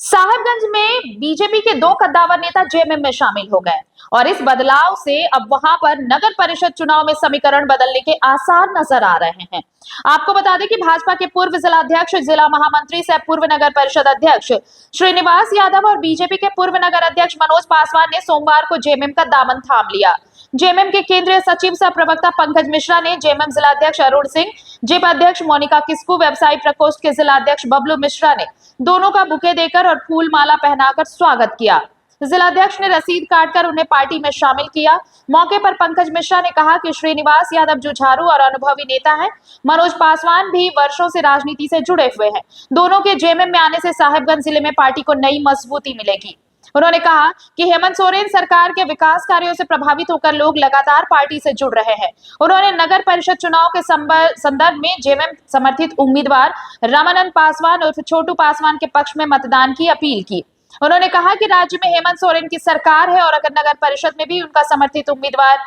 साहिबगंज में बीजेपी के दो कद्दावर नेता जेएमएम में शामिल हो गए और इस बदलाव से अब वहां पर नगर परिषद चुनाव में समीकरण बदलने के आसार नजर आ रहे हैं। आपको बता दें कि भाजपा के पूर्व जिलाध्यक्ष, जिला महामंत्री सह पूर्व नगर परिषद अध्यक्ष श्रीनिवास यादव और बीजेपी के पूर्व नगर अध्यक्ष मनोज पासवान ने सोमवार को जेएमएम का दामन थाम लिया। जेएमएम के केंद्रीय सचिव सह प्रवक्ता पंकज मिश्रा ने जेएमएम जिलाध्यक्ष अरुण सिंह, जिप अध्यक्ष मोनिका किस्कू, व्यवसायी प्रकोष्ठ के जिलाध्यक्ष बबलू मिश्रा ने दोनों का बुके देकर और फूल माला पहनाकर स्वागत किया। जिलाध्यक्ष ने रसीद काटकर उन्हें पार्टी में शामिल किया। मौके पर पंकज मिश्रा ने कहा कि श्रीनिवास यादव जुझारू और अनुभवी नेता हैं। मनोज पासवान भी वर्षों से राजनीति से जुड़े हुए हैं। दोनों के जेएमएम में आने से साहिबगंज जिले में पार्टी को नई मजबूती मिलेगी। उन्होंने कहा कि हेमंत सोरेन सरकार के विकास कार्यों से प्रभावित होकर लोग लगातार पार्टी से जुड़ रहे हैं। उन्होंने नगर परिषद चुनाव के संदर्भ में जेएमएम समर्थित उम्मीदवार रामानंद पासवान उर्फ छोटू पासवान के पक्ष में मतदान की अपील की। उन्होंने कहा कि राज्य में हेमंत सोरेन की सरकार है और अगर नगर परिषद में भी उनका समर्थित उम्मीदवार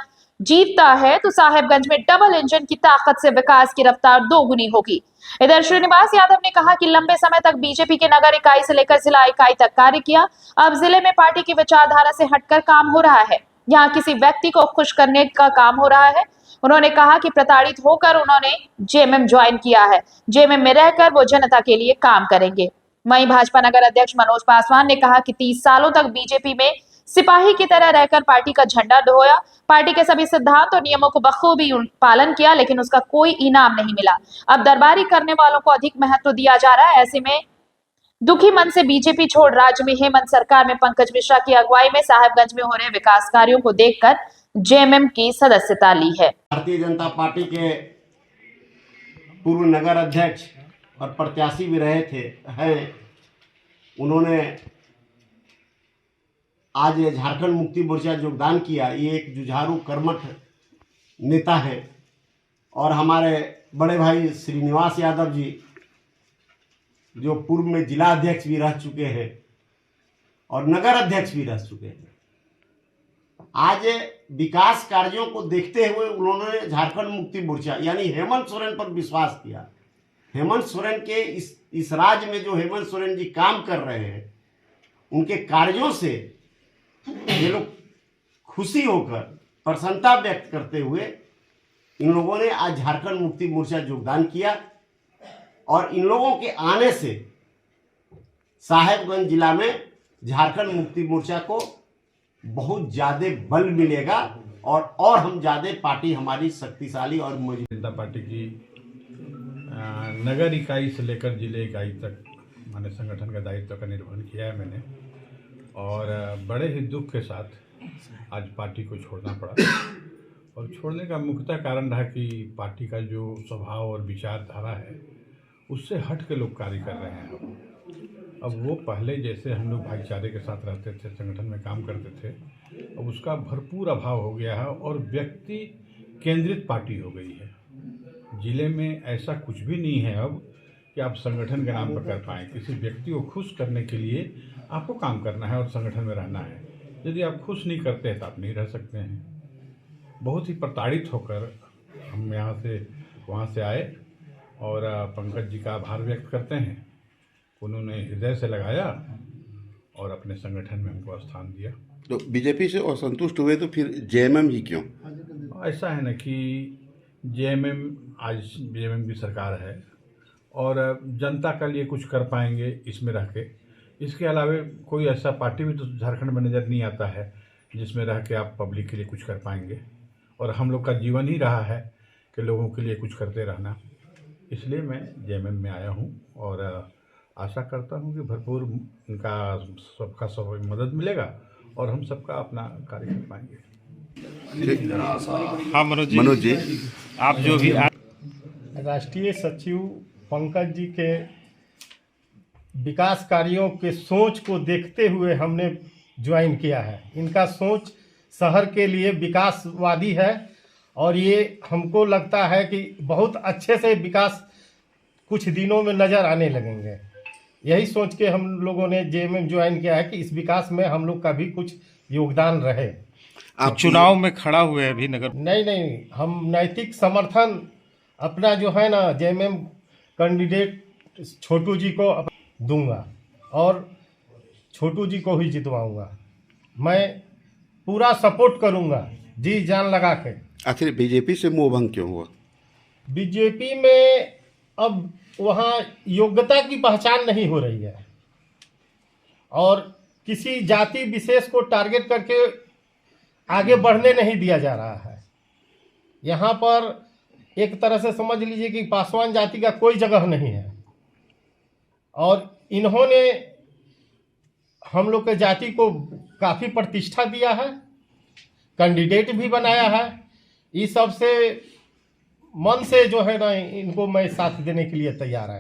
जीतता है तो साहिबगंज में डबल इंजन की ताकत से विकास की रफ्तार दोगुनी होगी। इधर श्रीनिवास यादव ने कहा कि लंबे समय तक बीजेपी के नगर इकाई से लेकर जिला इकाई तक कार्य किया। अब जिले में पार्टी की विचारधारा से हटकर काम हो रहा है। यहाँ किसी व्यक्ति को खुश करने का काम हो रहा है। उन्होंने कहा कि प्रताड़ित होकर उन्होंने जेएमएम ज्वाइन किया है। जेएमएम में रहकर वो जनता के लिए काम करेंगे। वहीं भाजपा नगर अध्यक्ष मनोज पासवान ने कहा कि 30 सालों तक बीजेपी में सिपाही की तरह रहकर पार्टी का झंडा ढोया, पार्टी के सभी सिद्धांत और नियमों को बखूबी पालन किया, लेकिन उसका कोई इनाम नहीं मिला। अब दरबारी करने वालों को अधिक महत्व दिया जा रहा है। ऐसे में दुखी मन से बीजेपी छोड़ राज्य में हेमंत सरकार में पंकज मिश्रा की अगुवाई में साहिबगंज में हो रहे विकास कार्यों को देखकर जेएमएम की सदस्यता ली है। भारतीय जनता पार्टी के पूर्व नगर अध्यक्ष और प्रत्याशी भी रहे थे हैं, उन्होंने आज झारखंड मुक्ति मोर्चा योगदान किया। ये एक जुझारू कर्मठ नेता है और हमारे बड़े भाई श्रीनिवास यादव जी जो पूर्व में जिला अध्यक्ष भी रह चुके हैं और नगर अध्यक्ष भी रह चुके हैं, आज विकास कार्यों को देखते हुए उन्होंने झारखंड मुक्ति मोर्चा यानी हेमंत सोरेन पर विश्वास किया। हेमंत सोरेन के इस राज्य में जो हेमंत सोरेन जी काम कर रहे हैं, उनके कार्यों से ये लोग खुशी होकर प्रसन्नता व्यक्त करते हुए इन लोगों ने आज झारखंड मुक्ति मोर्चा योगदान किया और इन लोगों के आने से साहिबगंज जिला में झारखंड मुक्ति मोर्चा को बहुत ज़्यादा बल मिलेगा और हम ज़्यादा पार्टी हमारी शक्तिशाली और मजबूत। जनता पार्टी की नगर इकाई से लेकर जिले इकाई तक मैंने संगठन का दायित्व का निर्वहन किया है मैंने, और बड़े ही दुख के साथ आज पार्टी को छोड़ना पड़ा। और छोड़ने का मुख्यतः कारण रहा कि पार्टी का जो स्वभाव और विचारधारा है उससे हट के लोग कार्य कर रहे हैं। अब वो पहले जैसे हम लोग भाईचारे के साथ रहते थे, संगठन में काम करते थे, अब उसका भरपूर अभाव हो गया है और व्यक्ति केंद्रित पार्टी हो गई है। जिले में ऐसा कुछ भी नहीं है अब कि आप संगठन के नाम पर कर पाएँ। किसी व्यक्ति को खुश करने के लिए आपको काम करना है और संगठन में रहना है। यदि आप खुश नहीं करते हैं तो आप नहीं रह सकते हैं। बहुत ही प्रताड़ित होकर हम यहाँ से वहाँ से आए और पंकज जी का आभार व्यक्त करते हैं। उन्होंने हृदय से लगाया और अपने संगठन में हमको स्थान दिया। तो बीजेपी से असंतुष्ट हुए तो फिर जेएमएम ही क्यों? ऐसा है ना कि जेएमएम आज जेएमएम की सरकार है और जनता के लिए कुछ कर पाएंगे इसमें रह के। इसके अलावा कोई ऐसा पार्टी भी तो झारखंड में नज़र नहीं आता है जिसमें रह के आप पब्लिक के लिए कुछ कर पाएंगे। और हम लोग का जीवन ही रहा है कि लोगों के लिए कुछ करते रहना। इसलिए मैं जेएमएम में आया हूँ और आशा करता हूँ कि भरपूर उनका सबका सब मदद मिलेगा और हम सबका अपना कार्य कर पाएंगे। हाँ मनोज जी, आप जो भी राष्ट्रीय सचिव पंकज जी के विकास कार्यों के सोच को देखते हुए हमने ज्वाइन किया है। इनका सोच शहर के लिए विकासवादी है और ये हमको लगता है कि बहुत अच्छे से विकास कुछ दिनों में नज़र आने लगेंगे। यही सोच के हम लोगों ने जेएमएम ज्वाइन किया है कि इस विकास में हम लोग का भी कुछ योगदान रहे। आप चुनाव में खड़ा हुए अभी नगर? नहीं, हम नैतिक समर्थन अपना जो है ना जेएमएम कैंडिडेट छोटू जी को दूंगा और छोटू जी को ही जितवाऊंगा। मैं पूरा सपोर्ट करूंगा, जी जान लगा के। आखिर बीजेपी से मोह भंग क्यों हुआ? बीजेपी में अब वहाँ योग्यता की पहचान नहीं हो रही है और किसी जाति विशेष को टारगेट करके आगे बढ़ने नहीं दिया जा रहा है। यहाँ पर एक तरह से समझ लीजिए कि पासवान जाति का कोई जगह नहीं है और इन्होंने हम लोग के जाति को काफ़ी प्रतिष्ठा दिया है, कैंडिडेट भी बनाया है। इस सब से मन से जो है ना, इनको मैं साथ देने के लिए तैयार है।